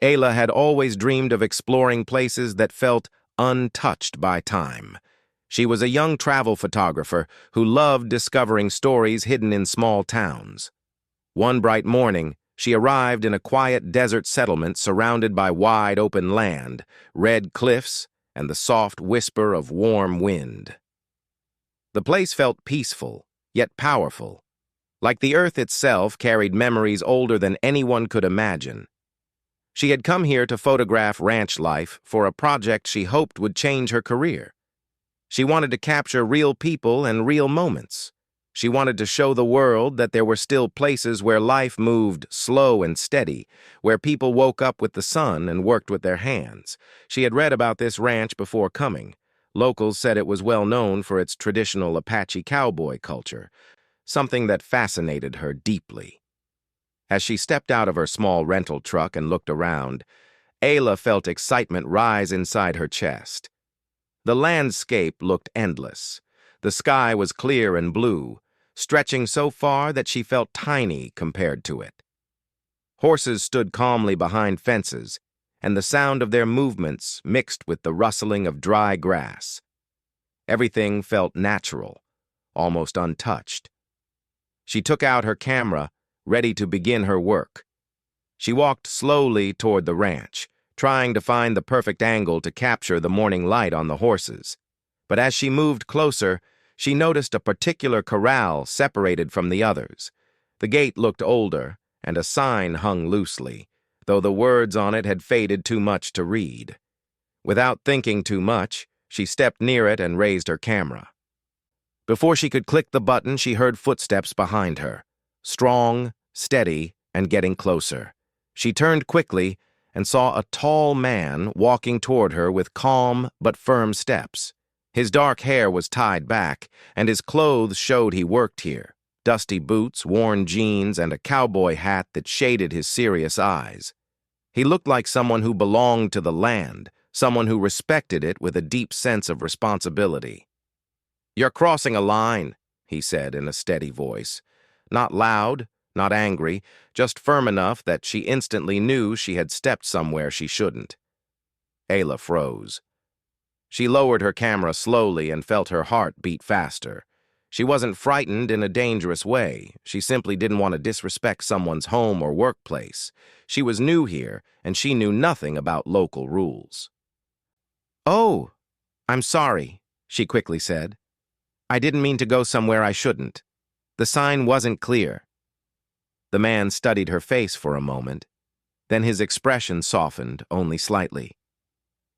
Ayla had always dreamed of exploring places that felt untouched by time. She was a young travel photographer who loved discovering stories hidden in small towns. One bright morning, she arrived in a quiet desert settlement surrounded by wide open land, red cliffs, and the soft whisper of warm wind. The place felt peaceful, yet powerful. Like the earth itself carried memories older than anyone could imagine. She had come here to photograph ranch life for a project she hoped would change her career. She wanted to capture real people and real moments. She wanted to show the world that there were still places where life moved slow and steady, where people woke up with the sun and worked with their hands. She had read about this ranch before coming. Locals said it was well known for its traditional Apache Cowboy culture, something that fascinated her deeply. As she stepped out of her small rental truck and looked around, Ayla felt excitement rise inside her chest. The landscape looked endless. The sky was clear and blue, stretching so far that she felt tiny compared to it. Horses stood calmly behind fences, and the sound of their movements mixed with the rustling of dry grass. Everything felt natural, almost untouched. She took out her camera, ready to begin her work. She walked slowly toward the ranch, trying to find the perfect angle to capture the morning light on the horses. But as she moved closer, she noticed a particular corral separated from the others. The gate looked older, and a sign hung loosely, though the words on it had faded too much to read. Without thinking too much, she stepped near it and raised her camera. Before she could click the button, she heard footsteps behind her, strong, steady, and getting closer. She turned quickly and saw a tall man walking toward her with calm but firm steps. His dark hair was tied back, and his clothes showed he worked here. Dusty boots, worn jeans, and a cowboy hat that shaded his serious eyes. He looked like someone who belonged to the land, someone who respected it with a deep sense of responsibility. "You're crossing a line," he said in a steady voice. Not loud, not angry, just firm enough that she instantly knew she had stepped somewhere she shouldn't. Ayla froze. She lowered her camera slowly and felt her heart beat faster. She wasn't frightened in a dangerous way. She simply didn't want to disrespect someone's home or workplace. She was new here, and she knew nothing about local rules. "Oh, I'm sorry," she quickly said. "I didn't mean to go somewhere I shouldn't. The sign wasn't clear." The man studied her face for a moment. Then his expression softened only slightly.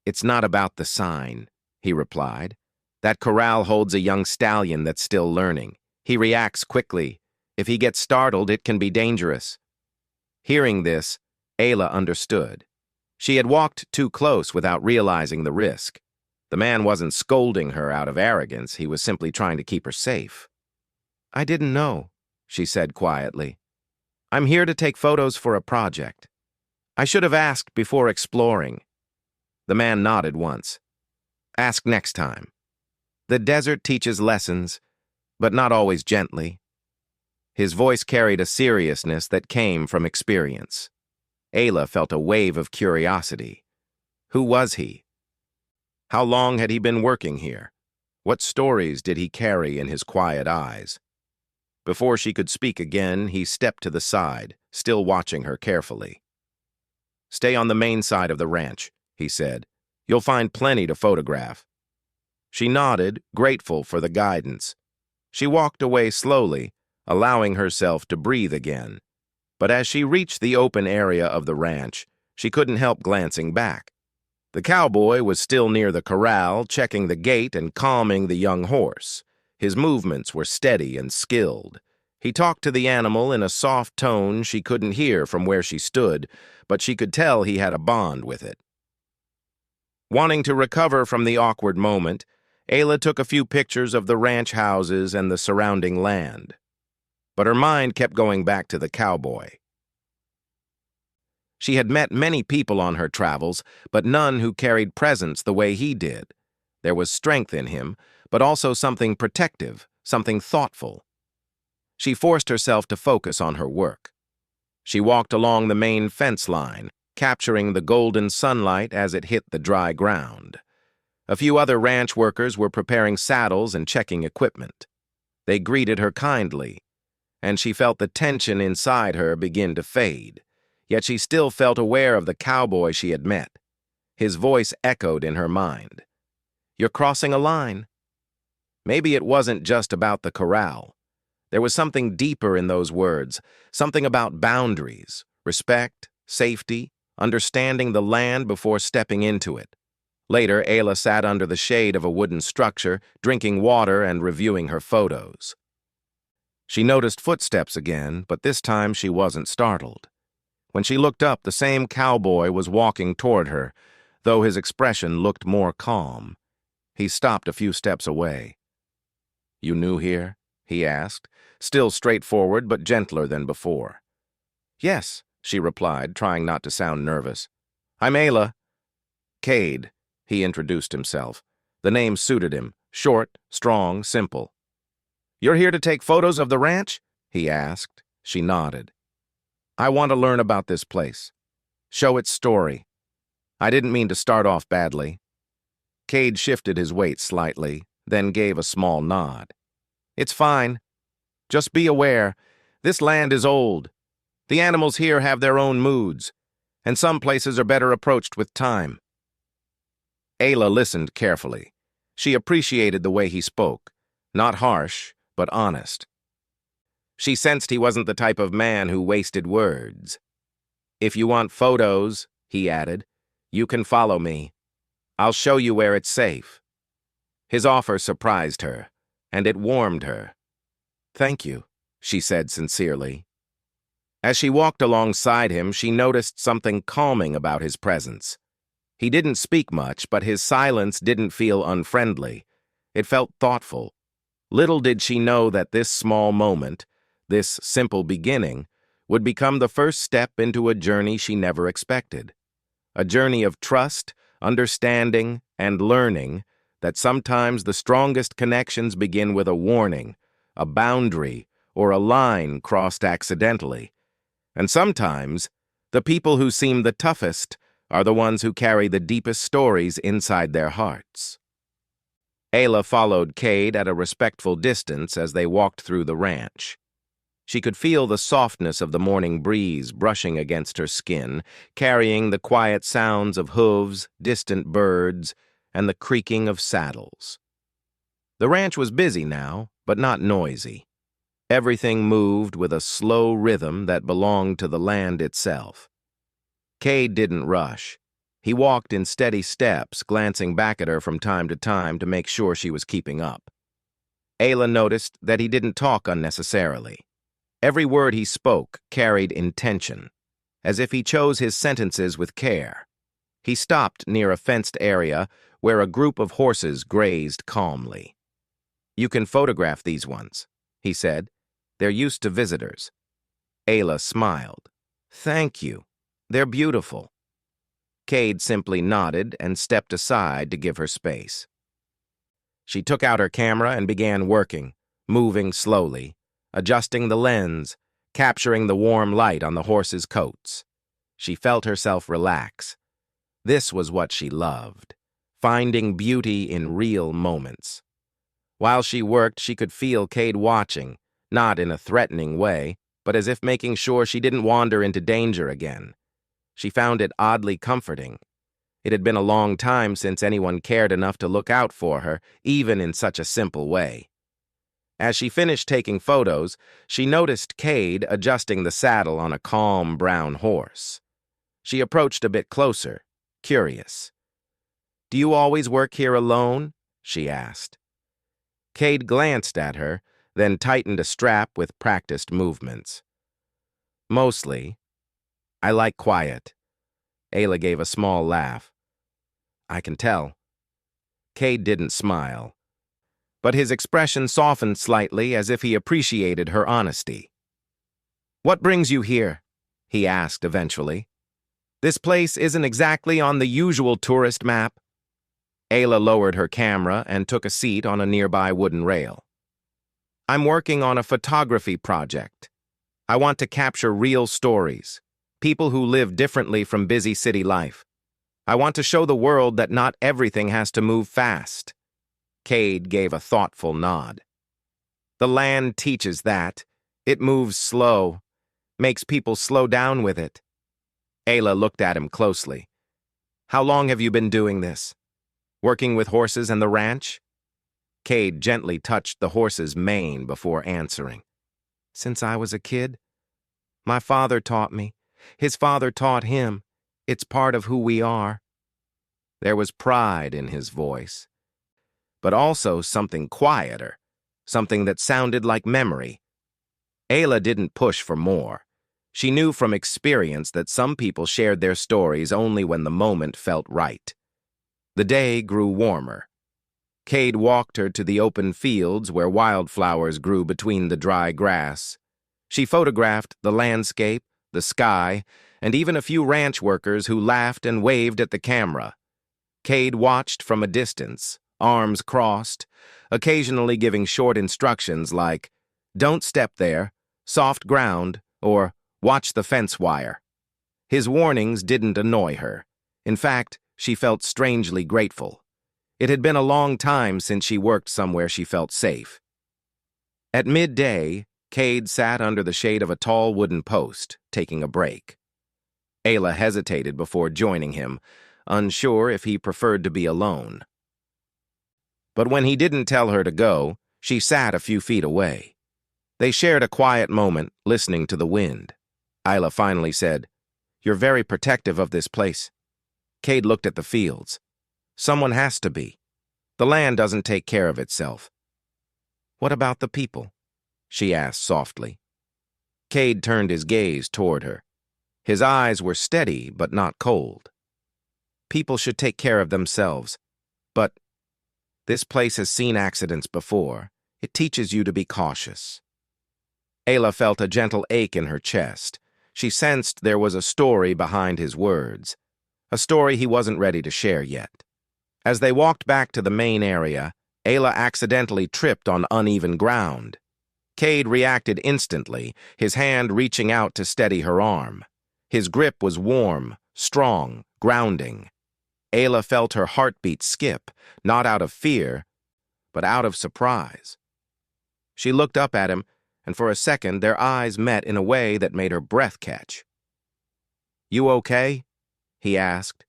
"It's not about the sign," he replied. "That corral holds a young stallion that's still learning. He reacts quickly. If he gets startled, it can be dangerous." Hearing this, Ayla understood. She had walked too close without realizing the risk. The man wasn't scolding her out of arrogance. He was simply trying to keep her safe. "I didn't know," she said quietly. "I'm here to take photos for a project. I should have asked before exploring." The man nodded once. "Ask next time. The desert teaches lessons, but not always gently." His voice carried a seriousness that came from experience. Ayla felt a wave of curiosity. Who was he? How long had he been working here? What stories did he carry in his quiet eyes? Before she could speak again, he stepped to the side, still watching her carefully. "Stay on the main side of the ranch," he said. "You'll find plenty to photograph." She nodded, grateful for the guidance. She walked away slowly, allowing herself to breathe again. But as she reached the open area of the ranch, she couldn't help glancing back. The cowboy was still near the corral, checking the gate and calming the young horse. His movements were steady and skilled. He talked to the animal in a soft tone she couldn't hear from where she stood, but she could tell he had a bond with it. Wanting to recover from the awkward moment, Ayla took a few pictures of the ranch houses and the surrounding land. But her mind kept going back to the cowboy. She had met many people on her travels, but none who carried presence the way he did. There was strength in him, but also something protective, something thoughtful. She forced herself to focus on her work. She walked along the main fence line, capturing the golden sunlight as it hit the dry ground. A few other ranch workers were preparing saddles and checking equipment. They greeted her kindly, and she felt the tension inside her begin to fade, yet she still felt aware of the cowboy she had met. His voice echoed in her mind. "You're crossing a line." Maybe it wasn't just about the corral. There was something deeper in those words, something about boundaries, respect, safety, understanding the land before stepping into it. Later, Ayla sat under the shade of a wooden structure, drinking water and reviewing her photos. She noticed footsteps again, but this time she wasn't startled. When she looked up, the same cowboy was walking toward her, though his expression looked more calm. He stopped a few steps away. "You new here?" he asked, still straightforward but gentler than before. "Yes," she replied, trying not to sound nervous. "I'm Ayla." "Cade," he introduced himself. The name suited him, short, strong, simple. "You're here to take photos of the ranch?" he asked. She nodded. "I want to learn about this place. Show its story." I didn't mean to start off badly. Cade shifted his weight slightly, then gave a small nod. "It's fine. Just be aware, this land is old. The animals here have their own moods, and some places are better approached with time." Ayla listened carefully. She appreciated the way he spoke, not harsh, but honest. She sensed he wasn't the type of man who wasted words. "If you want photos," he added, "you can follow me. I'll show you where it's safe." His offer surprised her, and it warmed her. "Thank you," she said sincerely. As she walked alongside him, she noticed something calming about his presence. He didn't speak much, but his silence didn't feel unfriendly. It felt thoughtful. Little did she know that this small moment, this simple beginning, would become the first step into a journey she never expected. A journey of trust, understanding, and learning that sometimes the strongest connections begin with a warning, a boundary, or a line crossed accidentally. And sometimes, the people who seem the toughest are the ones who carry the deepest stories inside their hearts. Ayla followed Cade at a respectful distance as they walked through the ranch. She could feel the softness of the morning breeze brushing against her skin, carrying the quiet sounds of hooves, distant birds, and the creaking of saddles. The ranch was busy now, but not noisy. Everything moved with a slow rhythm that belonged to the land itself. Cade didn't rush. He walked in steady steps, glancing back at her from time to make sure she was keeping up. Ayla noticed that he didn't talk unnecessarily. Every word he spoke carried intention, as if he chose his sentences with care. He stopped near a fenced area where a group of horses grazed calmly. "You can photograph these ones," he said. "They're used to visitors." Ayla smiled. "Thank you. They're beautiful." Cade simply nodded and stepped aside to give her space. She took out her camera and began working, moving slowly, adjusting the lens, capturing the warm light on the horses' coats. She felt herself relax. This was what she loved, finding beauty in real moments. While she worked, she could feel Cade watching, not in a threatening way, but as if making sure she didn't wander into danger again. She found it oddly comforting. It had been a long time since anyone cared enough to look out for her, even in such a simple way. As she finished taking photos, she noticed Cade adjusting the saddle on a calm brown horse. She approached a bit closer, curious. "Do you always work here alone?" she asked. Cade glanced at her, then tightened a strap with practiced movements. "Mostly. I like quiet." Ayla gave a small laugh. "I can tell." Cade didn't smile, but his expression softened slightly as if he appreciated her honesty. "What brings you here?" he asked eventually. "This place isn't exactly on the usual tourist map." Ayla lowered her camera and took a seat on a nearby wooden rail. "I'm working on a photography project. I want to capture real stories, people who live differently from busy city life. I want to show the world that not everything has to move fast. Cade gave a thoughtful nod. The land teaches that. It moves slow, makes people slow down with it. Ayla looked at him closely. How long have you been doing this? Working with horses and the ranch? Cade gently touched the horse's mane before answering. Since I was a kid. My father taught me. His father taught him. It's part of who we are. There was pride in his voice, but also something quieter, something that sounded like memory. Ayla didn't push for more. She knew from experience that some people shared their stories only when the moment felt right. The day grew warmer. Cade walked her to the open fields where wildflowers grew between the dry grass. She photographed the landscape, the sky, and even a few ranch workers who laughed and waved at the camera. Cade watched from a distance, arms crossed, occasionally giving short instructions like, "Don't step there," "Soft ground," or "Watch the fence wire." His warnings didn't annoy her. In fact, she felt strangely grateful. It had been a long time since she worked somewhere she felt safe. At midday, Cade sat under the shade of a tall wooden post, taking a break. Ayla hesitated before joining him, unsure if he preferred to be alone. But when he didn't tell her to go, she sat a few feet away. They shared a quiet moment, listening to the wind. Ayla finally said, "You're very protective of this place." Cade looked at the fields. Someone has to be. The land doesn't take care of itself. What about the people? She asked softly. Cade turned his gaze toward her. His eyes were steady but not cold. People should take care of themselves. But this place has seen accidents before. It teaches you to be cautious. Ayla felt a gentle ache in her chest. She sensed there was a story behind his words, a story he wasn't ready to share yet. As they walked back to the main area, Ayla accidentally tripped on uneven ground. Cade reacted instantly, his hand reaching out to steady her arm. His grip was warm, strong, grounding. Ayla felt her heartbeat skip, not out of fear, but out of surprise. She looked up at him, and for a second their eyes met in a way that made her breath catch. "You okay?" he asked.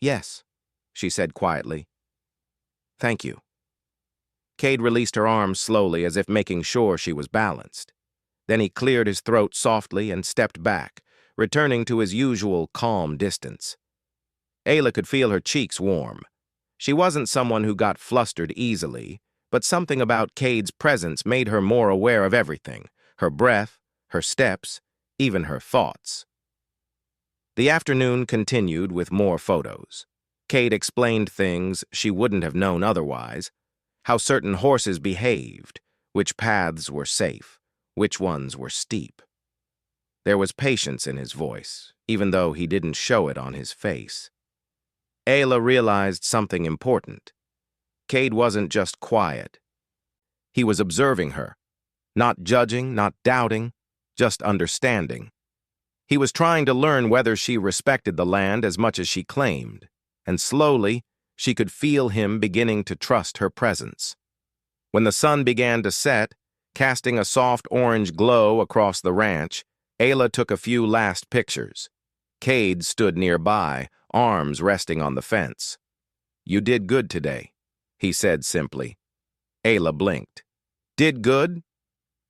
"Yes," she said quietly. "Thank you." Cade released her arms slowly as if making sure she was balanced. Then he cleared his throat softly and stepped back, returning to his usual calm distance. Ayla could feel her cheeks warm. She wasn't someone who got flustered easily, but something about Cade's presence made her more aware of everything, her breath, her steps, even her thoughts. The afternoon continued with more photos. Cade explained things she wouldn't have known otherwise, how certain horses behaved, which paths were safe, which ones were steep. There was patience in his voice, even though he didn't show it on his face. Ayla realized something important. Cade wasn't just quiet. He was observing her, not judging, not doubting, just understanding. He was trying to learn whether she respected the land as much as she claimed, and slowly she could feel him beginning to trust her presence. When the sun began to set, casting a soft orange glow across the ranch, Ayla took a few last pictures. Cade stood nearby, arms resting on the fence. "You did good today," he said simply. Ayla blinked. "Did good?"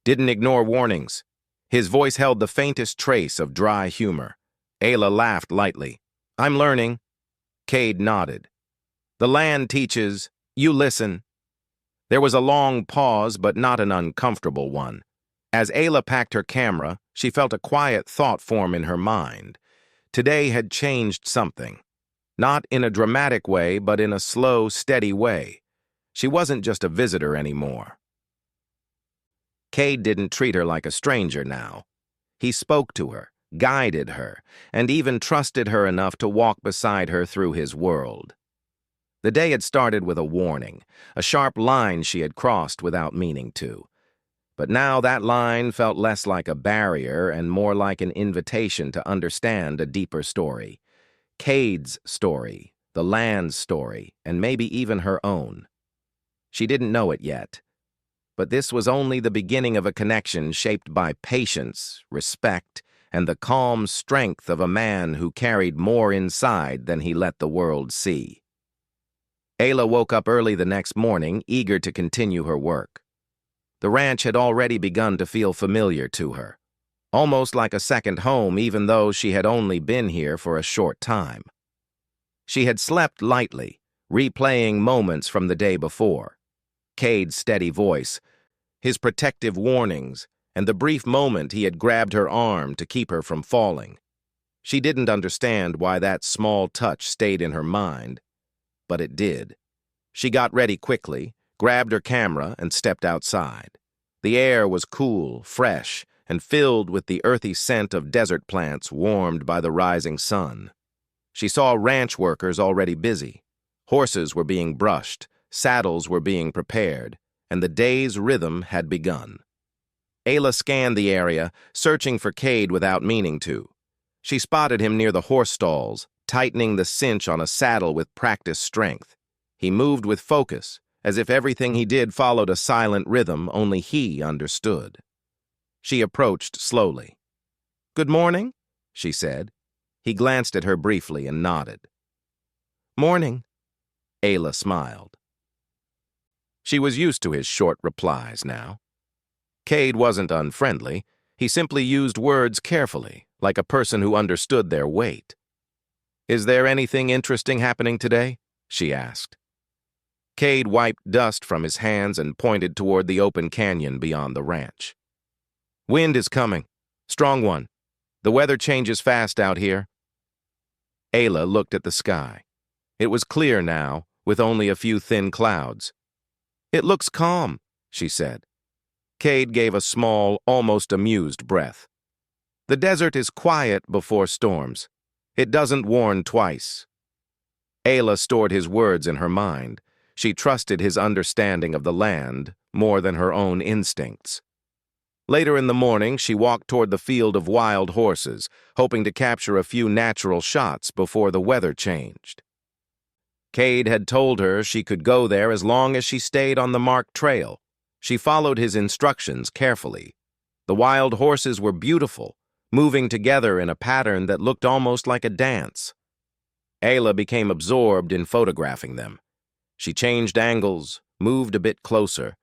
Didn't ignore warnings. His voice held the faintest trace of dry humor. Ayla laughed lightly. "I'm learning." Cade nodded. "The land teaches. You listen." There was a long pause, but not an uncomfortable one. As Ayla packed her camera, she felt a quiet thought form in her mind. Today had changed something. Not in a dramatic way, but in a slow, steady way. She wasn't just a visitor anymore. Cade didn't treat her like a stranger now. He spoke to her, guided her, and even trusted her enough to walk beside her through his world. The day had started with a warning, a sharp line she had crossed without meaning to. But now that line felt less like a barrier and more like an invitation to understand a deeper story. Cade's story, the land's story, and maybe even her own. She didn't know it yet, but this was only the beginning of a connection shaped by patience, respect, and the calm strength of a man who carried more inside than he let the world see. Ayla woke up early the next morning, eager to continue her work. The ranch had already begun to feel familiar to her, almost like a second home even though she had only been here for a short time. She had slept lightly, replaying moments from the day before. Cade's steady voice, his protective warnings, and the brief moment he had grabbed her arm to keep her from falling. She didn't understand why that small touch stayed in her mind, but it did. She got ready quickly, grabbed her camera, and stepped outside. The air was cool, fresh, and filled with the earthy scent of desert plants warmed by the rising sun. She saw ranch workers already busy. Horses were being brushed, saddles were being prepared, and the day's rhythm had begun. Ayla scanned the area, searching for Cade without meaning to. She spotted him near the horse stalls, tightening the cinch on a saddle with practiced strength. He moved with focus, as if everything he did followed a silent rhythm only he understood. She approached slowly. "Good morning," she said. He glanced at her briefly and nodded. "Morning," Ayla smiled. She was used to his short replies now. Cade wasn't unfriendly. He simply used words carefully, like a person who understood their weight. "Is there anything interesting happening today?" she asked. Cade wiped dust from his hands and pointed toward the open canyon beyond the ranch. "Wind is coming. Strong one. The weather changes fast out here." Ayla looked at the sky. It was clear now, with only a few thin clouds. "It looks calm," she said. Cade gave a small, almost amused breath. "The desert is quiet before storms. It doesn't warn twice." Ayla stored his words in her mind. She trusted his understanding of the land more than her own instincts. Later in the morning, she walked toward the field of wild horses, hoping to capture a few natural shots before the weather changed. Cade had told her she could go there as long as she stayed on the marked trail. She followed his instructions carefully. The wild horses were beautiful, moving together in a pattern that looked almost like a dance. Ayla became absorbed in photographing them. She changed angles, moved a bit closer,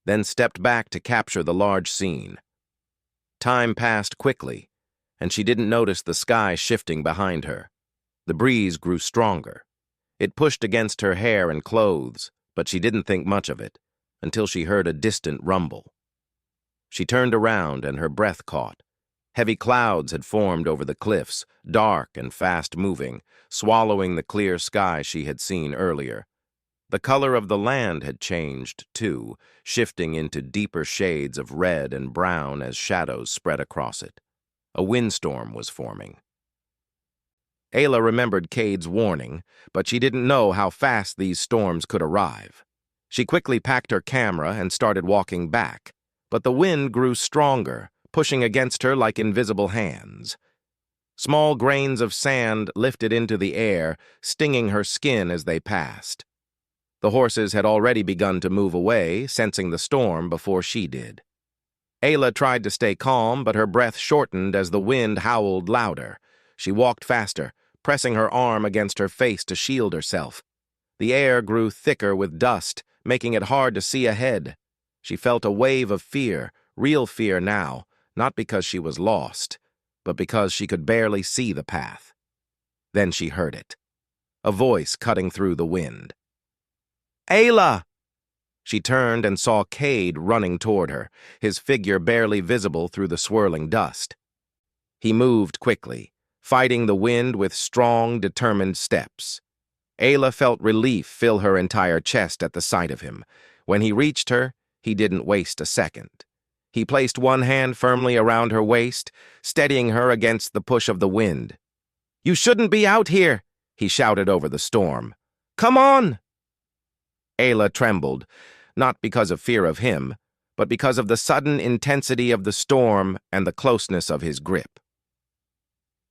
then stepped back to capture the large scene. Time passed quickly, and she didn't notice the sky shifting behind her. The breeze grew stronger. It pushed against her hair and clothes, but she didn't think much of it until she heard a distant rumble. She turned around and her breath caught. Heavy clouds had formed over the cliffs, dark and fast-moving, swallowing the clear sky she had seen earlier. The color of the land had changed, too, shifting into deeper shades of red and brown as shadows spread across it. A windstorm was forming. Ayla remembered Cade's warning, but she didn't know how fast these storms could arrive. She quickly packed her camera and started walking back, but the wind grew stronger, pushing against her like invisible hands. Small grains of sand lifted into the air, stinging her skin as they passed. The horses had already begun to move away, sensing the storm before she did. Ayla tried to stay calm, but her breath shortened as the wind howled louder. She walked faster, pressing her arm against her face to shield herself. The air grew thicker with dust, making it hard to see ahead. She felt a wave of fear, real fear now, not because she was lost, but because she could barely see the path. Then she heard it, a voice cutting through the wind. "Ayla!" She turned and saw Cade running toward her, his figure barely visible through the swirling dust. He moved quickly, fighting the wind with strong, determined steps. Ayla felt relief fill her entire chest at the sight of him. When he reached her, he didn't waste a second. He placed one hand firmly around her waist, steadying her against the push of the wind. "You shouldn't be out here," he shouted over the storm. "Come on!" Ayla trembled, not because of fear of him, but because of the sudden intensity of the storm and the closeness of his grip.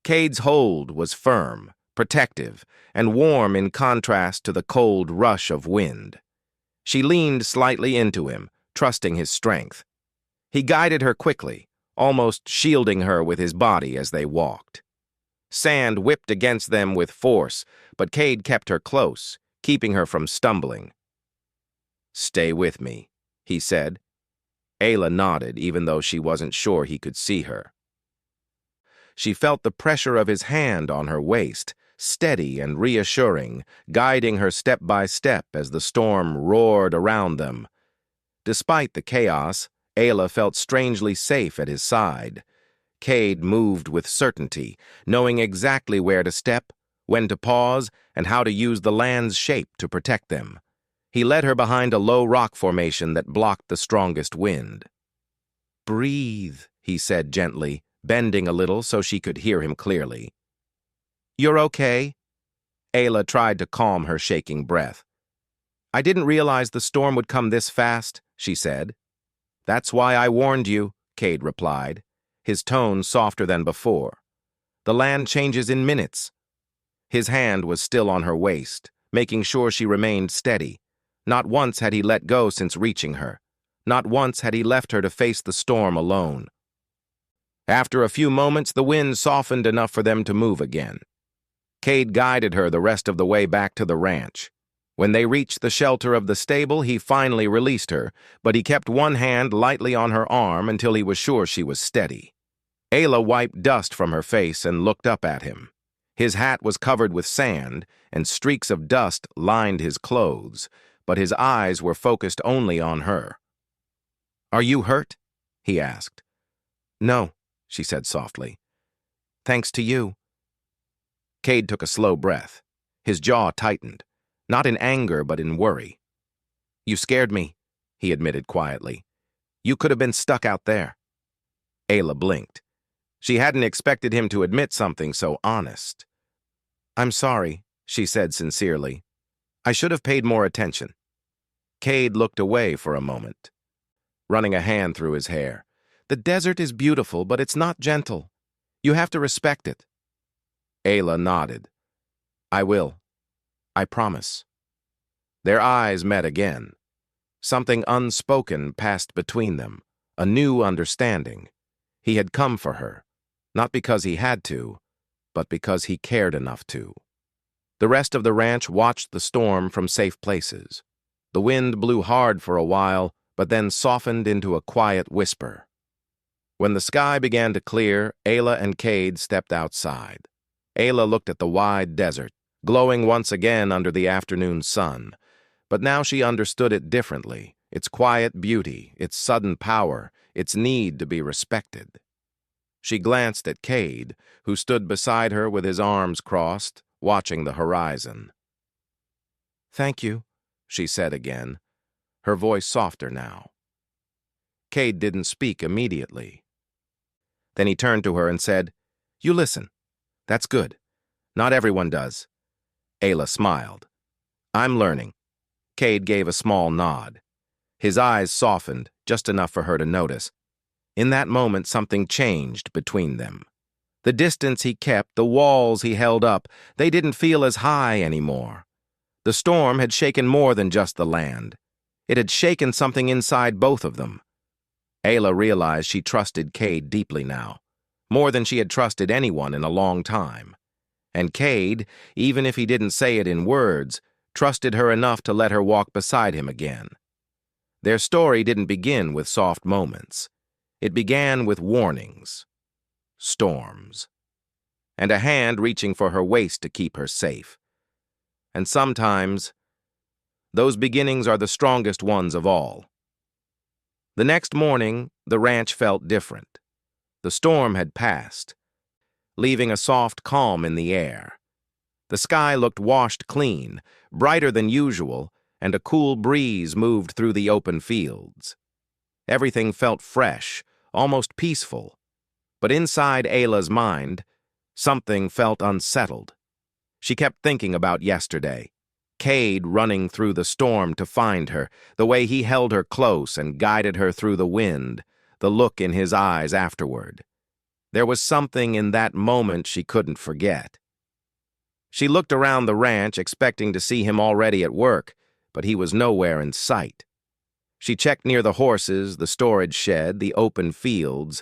Cade's hold was firm, protective, and warm in contrast to the cold rush of wind. She leaned slightly into him, trusting his strength. He guided her quickly, almost shielding her with his body as they walked. Sand whipped against them with force, but Cade kept her close, keeping her from stumbling. "Stay with me," he said. Ayla nodded, even though she wasn't sure he could see her. She felt the pressure of his hand on her waist, steady and reassuring, guiding her step by step as the storm roared around them. Despite the chaos, Ayla felt strangely safe at his side. Cade moved with certainty, knowing exactly where to step, when to pause, and how to use the land's shape to protect them. He led her behind a low rock formation that blocked the strongest wind. "Breathe," he said gently, bending a little so she could hear him clearly. "You're okay?" Ayla tried to calm her shaking breath. "I didn't realize the storm would come this fast," she said. "That's why I warned you," Cade replied, his tone softer than before. "The land changes in minutes." His hand was still on her waist, making sure she remained steady. Not once had he let go since reaching her. Not once had he left her to face the storm alone. After a few moments, the wind softened enough for them to move again. Cade guided her the rest of the way back to the ranch. When they reached the shelter of the stable, he finally released her, but he kept one hand lightly on her arm until he was sure she was steady. Ayla wiped dust from her face and looked up at him. His hat was covered with sand, and streaks of dust lined his clothes, but his eyes were focused only on her. "Are you hurt?" he asked. "No," she said softly. "Thanks to you." Cade took a slow breath. His jaw tightened, not in anger but in worry. "You scared me," he admitted quietly. "You could have been stuck out there." Ayla blinked. She hadn't expected him to admit something so honest. "I'm sorry," she said sincerely. "I should have paid more attention." Cade looked away for a moment, running a hand through his hair. "The desert is beautiful, but it's not gentle. You have to respect it." Ayla nodded. "I will. I promise." Their eyes met again. Something unspoken passed between them, a new understanding. He had come for her, not because he had to, but because he cared enough to. The rest of the ranch watched the storm from safe places. The wind blew hard for a while, but then softened into a quiet whisper. When the sky began to clear, Ayla and Cade stepped outside. Ayla looked at the wide desert, glowing once again under the afternoon sun. But now she understood it differently, its quiet beauty, its sudden power, its need to be respected. She glanced at Cade, who stood beside her with his arms crossed, watching the horizon. "Thank you," she said again, her voice softer now. Cade didn't speak immediately. Then he turned to her and said, "You listen. That's good. Not everyone does." Ayla smiled. "I'm learning." Cade gave a small nod. His eyes softened, just enough for her to notice. In that moment, something changed between them. The distance he kept, the walls he held up, they didn't feel as high anymore. The storm had shaken more than just the land. It had shaken something inside both of them. Ayla realized she trusted Cade deeply now, more than she had trusted anyone in a long time. And Cade, even if he didn't say it in words, trusted her enough to let her walk beside him again. Their story didn't begin with soft moments. It began with warnings, storms, and a hand reaching for her waist to keep her safe. And sometimes, those beginnings are the strongest ones of all. The next morning, the ranch felt different. The storm had passed, leaving a soft calm in the air. The sky looked washed clean, brighter than usual, and a cool breeze moved through the open fields. Everything felt fresh, almost peaceful. But inside Ayla's mind, something felt unsettled. She kept thinking about yesterday. Cade running through the storm to find her, the way he held her close and guided her through the wind, the look in his eyes afterward. There was something in that moment she couldn't forget. She looked around the ranch expecting to see him already at work, but he was nowhere in sight. She checked near the horses, the storage shed, the open fields.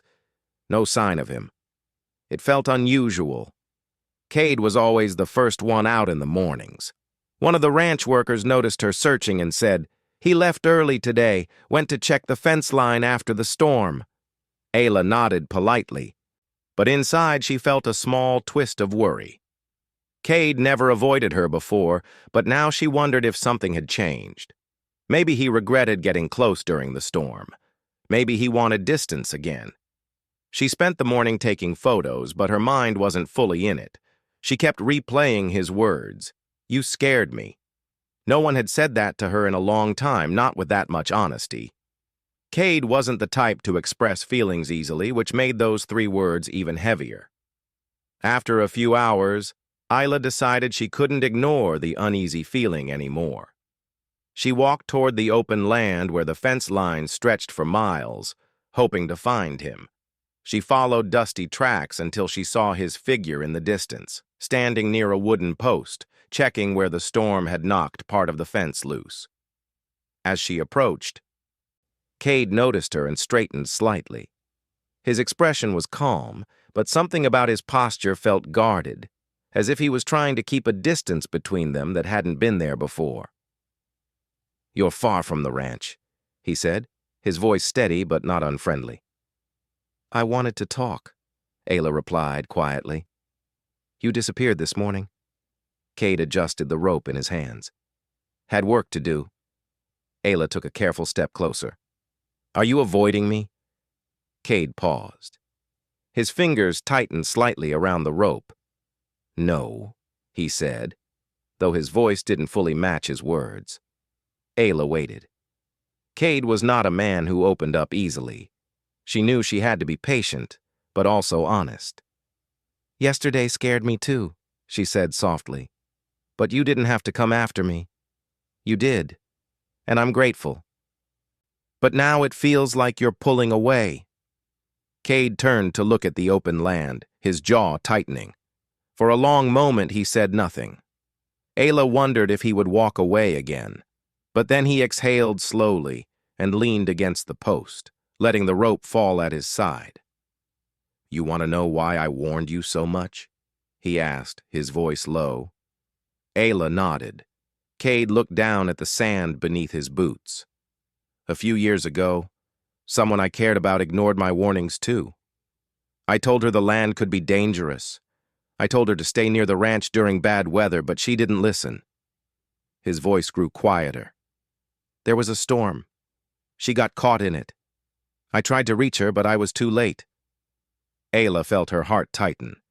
No sign of him. It felt unusual. Cade was always the first one out in the mornings. One of the ranch workers noticed her searching and said, "He left early today, went to check the fence line after the storm." Ayla nodded politely, but inside she felt a small twist of worry. Cade never avoided her before, but now she wondered if something had changed. Maybe he regretted getting close during the storm. Maybe he wanted distance again. She spent the morning taking photos, but her mind wasn't fully in it. She kept replaying his words. "You scared me." No one had said that to her in a long time, not with that much honesty. Cade wasn't the type to express feelings easily, which made those 3 words even heavier. After a few hours, Ayla decided she couldn't ignore the uneasy feeling anymore. She walked toward the open land where the fence line stretched for miles, hoping to find him. She followed dusty tracks until she saw his figure in the distance, standing near a wooden post, checking where the storm had knocked part of the fence loose. As she approached, Cade noticed her and straightened slightly. His expression was calm, but something about his posture felt guarded, as if he was trying to keep a distance between them that hadn't been there before. "You're far from the ranch," he said, his voice steady but not unfriendly. "I wanted to talk," Ayla replied quietly. "You disappeared this morning." Cade adjusted the rope in his hands. "Had work to do." Ayla took a careful step closer. "Are you avoiding me?" Cade paused. His fingers tightened slightly around the rope. "No," he said, though his voice didn't fully match his words. Ayla waited. Cade was not a man who opened up easily. She knew she had to be patient, but also honest. "Yesterday scared me too," she said softly. "But you didn't have to come after me. You did, and I'm grateful. But now it feels like you're pulling away." Cade turned to look at the open land, his jaw tightening. For a long moment he said nothing. Ayla wondered if he would walk away again. But then he exhaled slowly and leaned against the post, letting the rope fall at his side. "You want to know why I warned you so much?" he asked, his voice low. Ayla nodded. Cade looked down at the sand beneath his boots. "A few years ago, someone I cared about ignored my warnings too. I told her the land could be dangerous. I told her to stay near the ranch during bad weather, but she didn't listen." His voice grew quieter. "There was a storm. She got caught in it. I tried to reach her, but I was too late." Ayla felt her heart tighten.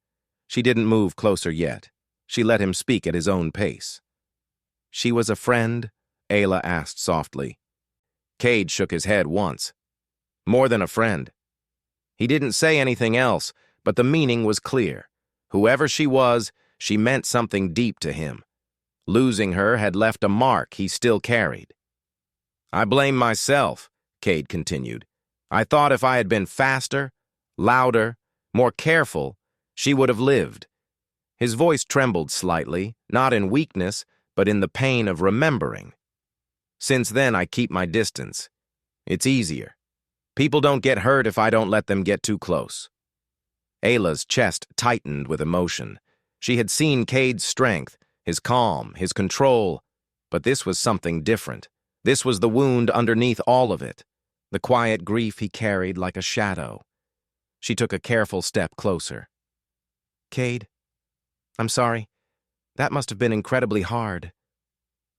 She didn't move closer yet. She let him speak at his own pace. "She was a friend?" Ayla asked softly. Cade shook his head once. "More than a friend." He didn't say anything else, but the meaning was clear. Whoever she was, she meant something deep to him. Losing her had left a mark he still carried. "I blame myself," Cade continued. "I thought if I had been faster, louder, more careful, she would have lived." His voice trembled slightly, not in weakness, but in the pain of remembering. "Since then, I keep my distance. It's easier. People don't get hurt if I don't let them get too close." Ayla's chest tightened with emotion. She had seen Cade's strength, his calm, his control, but this was something different. This was the wound underneath all of it, the quiet grief he carried like a shadow. She took a careful step closer. "Cade, I'm sorry. That must have been incredibly hard."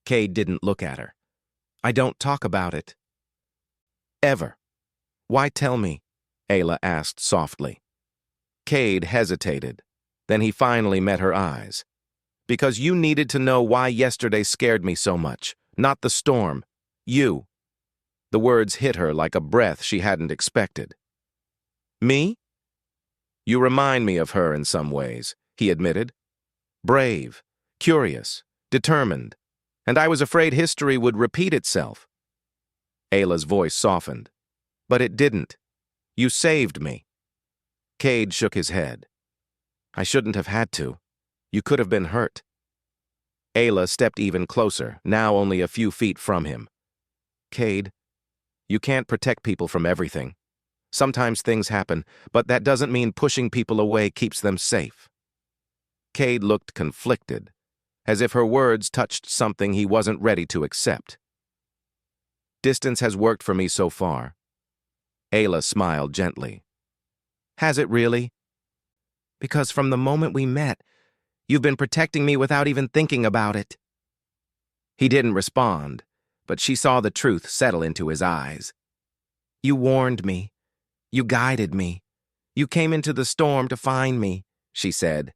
Cade didn't look at her. "I don't talk about it. Ever." "Why tell me?" Ayla asked softly. Cade hesitated. Then he finally met her eyes. "Because you needed to know why yesterday scared me so much. Not the storm. You." The words hit her like a breath she hadn't expected. "Me?" "You remind me of her in some ways," he admitted. "Brave, curious, determined. And I was afraid history would repeat itself. Ayla's voice softened. But it didn't. You saved me. Cade shook his head. I shouldn't have had to. You could have been hurt. Ayla stepped even closer, now only a few feet from him. Cade, you can't protect people from everything. Sometimes things happen, but that doesn't mean pushing people away keeps them safe. Cade looked conflicted, as if her words touched something he wasn't ready to accept. Distance has worked for me so far. Ayla smiled gently. Has it really? Because from the moment we met, you've been protecting me without even thinking about it. He didn't respond, but she saw the truth settle into his eyes. You warned me. You guided me. You came into the storm to find me, she said.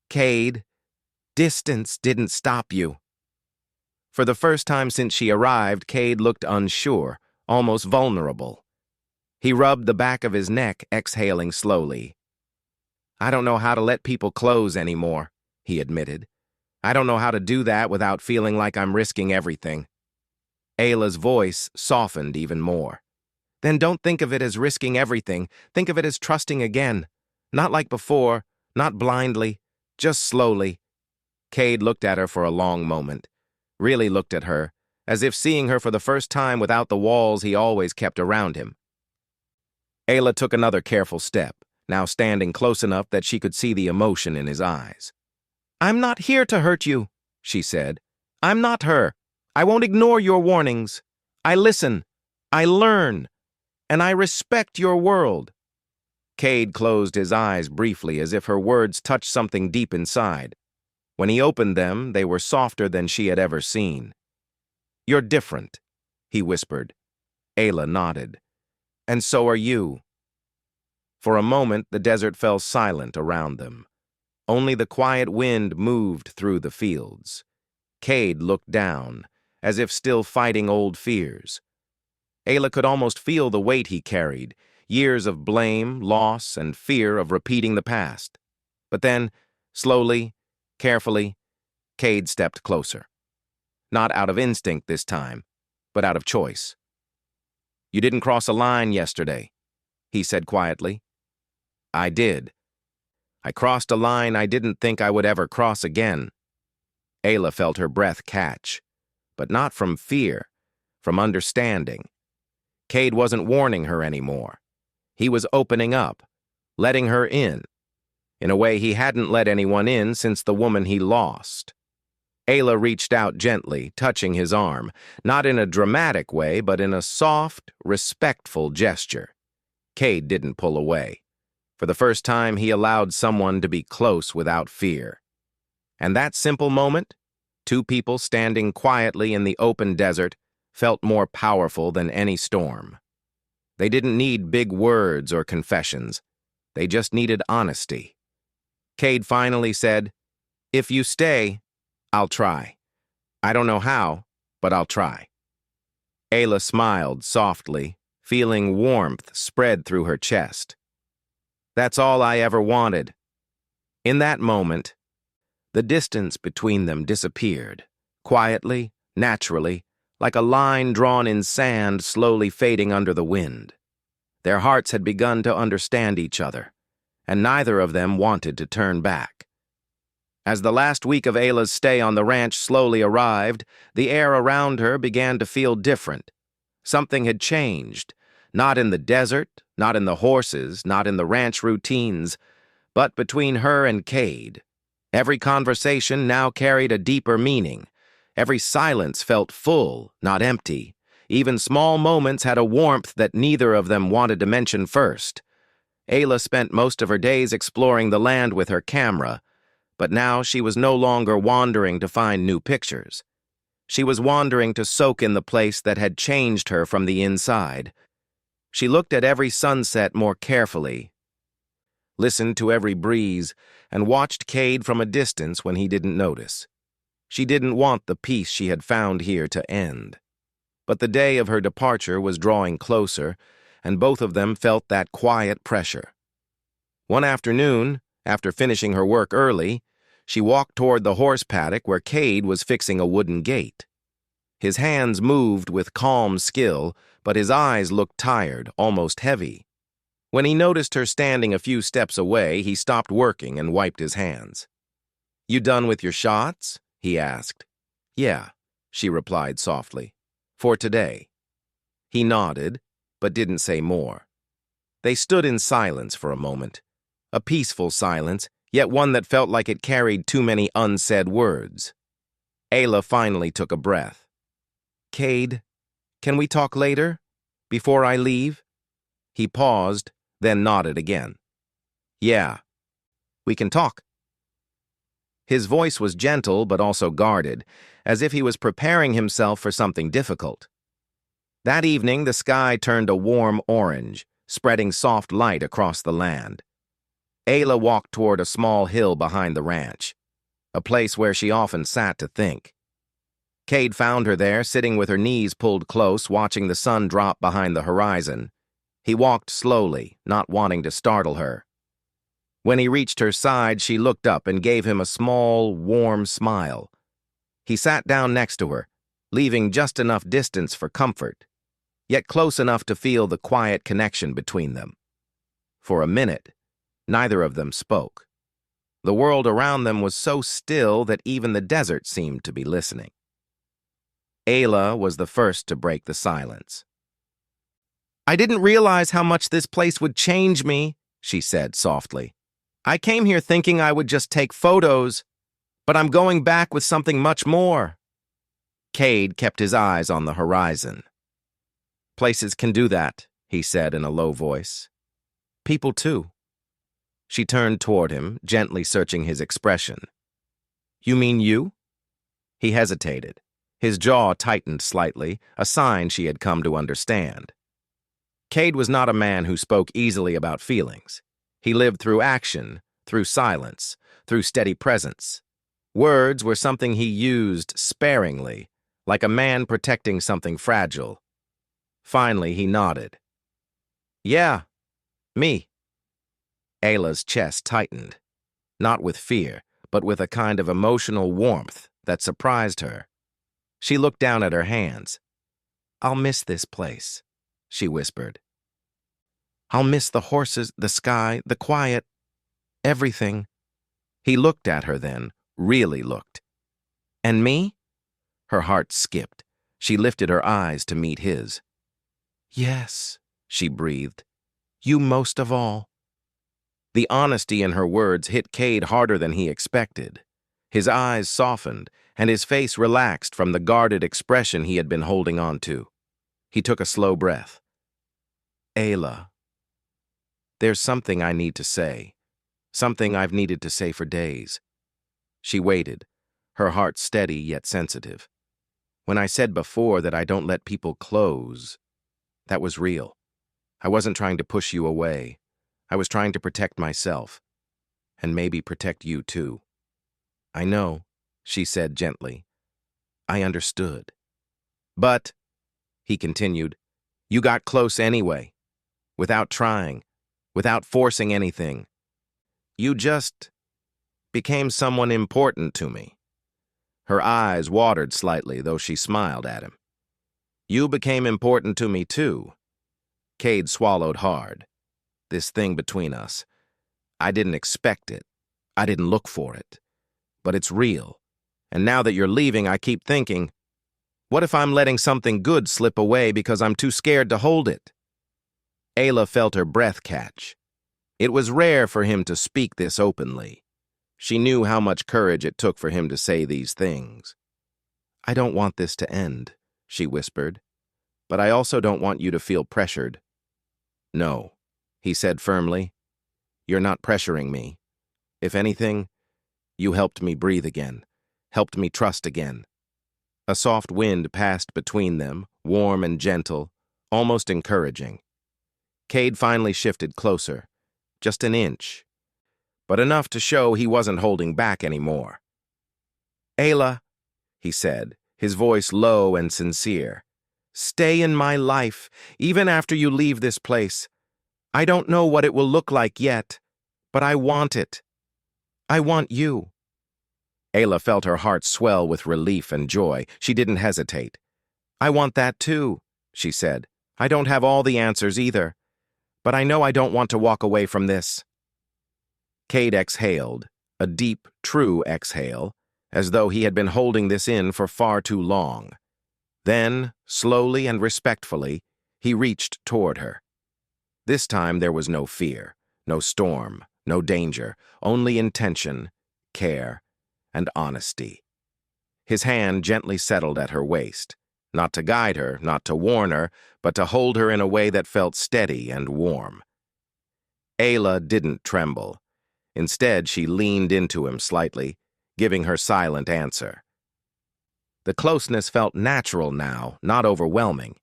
Cade, distance didn't stop you. For the first time since she arrived, Cade looked unsure, almost vulnerable. He rubbed the back of his neck, exhaling slowly. I don't know how to let people close anymore, he admitted. I don't know how to do that without feeling like I'm risking everything. Ayla's voice softened even more. Then don't think of it as risking everything. Think of it as trusting again. Not like before, not blindly, just slowly. Cade looked at her for a long moment. Really looked at her, as if seeing her for the first time without the walls he always kept around him. Ayla took another careful step, now standing close enough that she could see the emotion in his eyes. I'm not here to hurt you, she said. I'm not her. I won't ignore your warnings. I listen. I learn. And I respect your world. Cade closed his eyes briefly as if her words touched something deep inside. When he opened them, they were softer than she had ever seen. You're different, he whispered. Ayla nodded. And so are you. For a moment, the desert fell silent around them. Only the quiet wind moved through the fields. Cade looked down, as if still fighting old fears. Ayla could almost feel the weight he carried, years of blame, loss, and fear of repeating the past. But then, slowly, carefully, Cade stepped closer. Not out of instinct this time, but out of choice. You didn't cross a line yesterday, he said quietly. I did. I crossed a line I didn't think I would ever cross again. Ayla felt her breath catch, but not from fear, from understanding. Cade wasn't warning her anymore. He was opening up, letting her in a way he hadn't let anyone in since the woman he lost. Ayla reached out gently, touching his arm, not in a dramatic way, but in a soft, respectful gesture. Cade didn't pull away. For the first time, he allowed someone to be close without fear. And that simple moment, two people standing quietly in the open desert, felt more powerful than any storm. They didn't need big words or confessions. They just needed honesty. Cade finally said, If you stay, I'll try. I don't know how, but I'll try. Ayla smiled softly, feeling warmth spread through her chest. That's all I ever wanted. In that moment, the distance between them disappeared, quietly, naturally, like a line drawn in sand slowly fading under the wind. Their hearts had begun to understand each other, and neither of them wanted to turn back. As the last week of Ayla's stay on the ranch slowly arrived, the air around her began to feel different. Something had changed, not in the desert, not in the horses, not in the ranch routines, but between her and Cade. Every conversation now carried a deeper meaning. Every silence felt full, not empty. Even small moments had a warmth that neither of them wanted to mention first. Ayla spent most of her days exploring the land with her camera, but now she was no longer wandering to find new pictures. She was wandering to soak in the place that had changed her from the inside. She looked at every sunset more carefully, listened to every breeze, and watched Cade from a distance when he didn't notice. She didn't want the peace she had found here to end. But the day of her departure was drawing closer, and both of them felt that quiet pressure. One afternoon, after finishing her work early, She walked toward the horse paddock where Cade was fixing a wooden gate. His hands moved with calm skill, but his eyes looked tired, almost heavy. When he noticed her standing a few steps away, he stopped working and wiped his hands. "You done with your shots?" he asked. "Yeah," she replied softly. "For today." He nodded, but didn't say more. They stood in silence for a moment. A peaceful silence, yet one that felt like it carried too many unsaid words. Ayla finally took a breath. "Cade, can we talk later? Before I leave?" He paused, then nodded again. "Yeah, we can talk." His voice was gentle but also guarded, as if he was preparing himself for something difficult. That evening, the sky turned a warm orange, spreading soft light across the land. Ayla walked toward a small hill behind the ranch, a place where she often sat to think. Cade found her there, sitting with her knees pulled close, watching the sun drop behind the horizon. He walked slowly, not wanting to startle her. When he reached her side, she looked up and gave him a small, warm smile. He sat down next to her, leaving just enough distance for comfort, yet close enough to feel the quiet connection between them. For a minute, neither of them spoke. The world around them was so still that even the desert seemed to be listening. Ayla was the first to break the silence. "I didn't realize how much this place would change me," she said softly. "I came here thinking I would just take photos, but I'm going back with something much more." Cade kept his eyes on the horizon. "Places can do that," he said in a low voice. "People too." She turned toward him, gently searching his expression. "You mean you?" He hesitated. His jaw tightened slightly, a sign she had come to understand. Cade was not a man who spoke easily about feelings. He lived through action, through silence, through steady presence. Words were something he used sparingly, like a man protecting something fragile. Finally, he nodded. "Yeah, me." Ayla's chest tightened, not with fear, but with a kind of emotional warmth that surprised her. She looked down at her hands. "I'll miss this place," she whispered. "I'll miss the horses, the sky, the quiet, everything." He looked at her then, really looked. "And me?" Her heart skipped. She lifted her eyes to meet his. "Yes," she breathed. "You most of all." The honesty in her words hit Cade harder than he expected. His eyes softened, and his face relaxed from the guarded expression he had been holding on to. He took a slow breath. "Ayla, there's something I need to say, something I've needed to say for days." She waited, her heart steady yet sensitive. "When I said before that I don't let people close, that was real. I wasn't trying to push you away. I was trying to protect myself, and maybe protect you too." "I know," she said gently. "I understood. But," he continued, "you got close anyway, without trying, without forcing anything. You just became someone important to me." Her eyes watered slightly, though she smiled at him. "You became important to me too." Cade swallowed hard. "This thing between us, I didn't expect it. I didn't look for it. But it's real. And now that you're leaving, I keep thinking, what if I'm letting something good slip away because I'm too scared to hold it?" Ayla felt her breath catch. It was rare for him to speak this openly. She knew how much courage it took for him to say these things. "I don't want this to end," she whispered. "But I also don't want you to feel pressured." "No," he said firmly. "You're not pressuring me. If anything, you helped me breathe again, helped me trust again." A soft wind passed between them, warm and gentle, almost encouraging. Cade finally shifted closer, just an inch, but enough to show he wasn't holding back anymore. "Ayla," he said, his voice low and sincere, "stay in my life, even after you leave this place. I don't know what it will look like yet, but I want it. I want you." Ayla felt her heart swell with relief and joy. She didn't hesitate. "I want that too," she said. "I don't have all the answers either, but I know I don't want to walk away from this." Cade exhaled, a deep, true exhale, as though he had been holding this in for far too long. Then, slowly and respectfully, he reached toward her. This time there was no fear, no storm, no danger, only intention, care, and honesty. His hand gently settled at her waist, not to guide her, not to warn her, but to hold her in a way that felt steady and warm. Ayla didn't tremble. Instead, she leaned into him slightly, giving her silent answer. The closeness felt natural now, not overwhelming.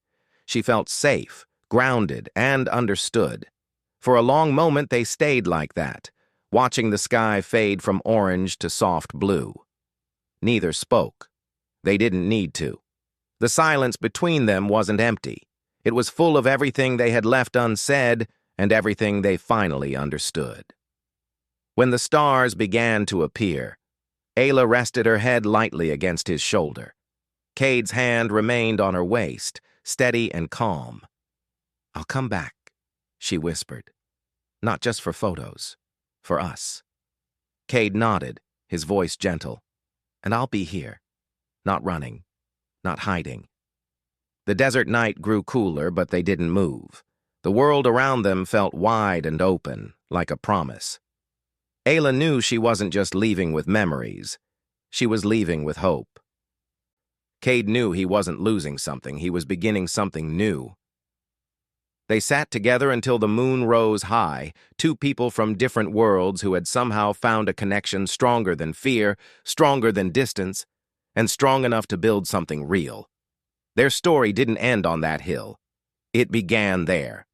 She felt safe, grounded, and understood. For a long moment they stayed like that, watching the sky fade from orange to soft blue. Neither spoke. They didn't need to. The silence between them wasn't empty. It was full of everything they had left unsaid and everything they finally understood. When the stars began to appear, Ayla rested her head lightly against his shoulder. Cade's hand remained on her waist, steady and calm. "I'll come back," she whispered. "Not just for photos. For us." Cade nodded, his voice gentle. "And I'll be here. Not running. Not hiding." The desert night grew cooler, but they didn't move. The world around them felt wide and open, like a promise. Ayla knew she wasn't just leaving with memories. She was leaving with hope. Cade knew he wasn't losing something. He was beginning something new. They sat together until the moon rose high, two people from different worlds who had somehow found a connection stronger than fear, stronger than distance, and strong enough to build something real. Their story didn't end on that hill. It began there.